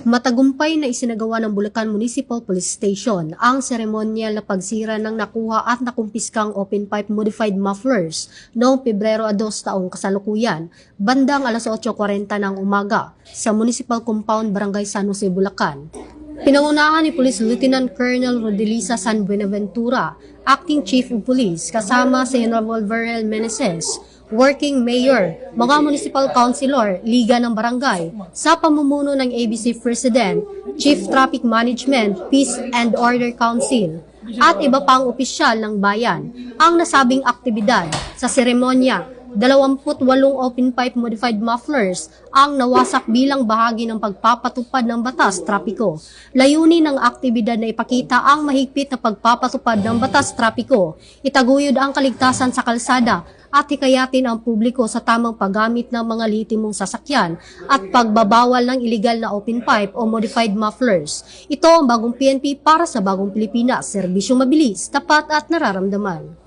Matagumpay na isinagawa ng Bulacan Municipal Police Station ang seremonyal na pagsira ng nakuha at nakumpiskang open pipe modified mufflers noong Pebrero 2 taong kasalukuyan, bandang alas 8:40 ng umaga sa Municipal Compound, Barangay San Jose, Bulacan. Pinangunahan ni Police Lieutenant Colonel Rodelisa San Buenaventura, Acting Chief of Police, kasama si Honorable Verel Meneses, Working Mayor, mga Municipal Councilor, Liga ng Barangay, sa pamumuno ng ABC President, Chief Traffic Management, Peace and Order Council, at iba pang opisyal ng bayan. Ang nasabing aktibidad sa seremonya, 28 open pipe modified mufflers ang nawasak bilang bahagi ng pagpapatupad ng batas trapiko. Layunin ng aktibidad na ipakita ang mahigpit na pagpapatupad ng batas trapiko, itaguyod ang kaligtasan sa kalsada at hikayatin ang publiko sa tamang paggamit ng mga lihitimong sasakyan at pagbabawal ng iligal na open pipe o modified mufflers. Ito ang bagong PNP para sa bagong Pilipinas, serbisyong mabilis, tapat at nararamdaman.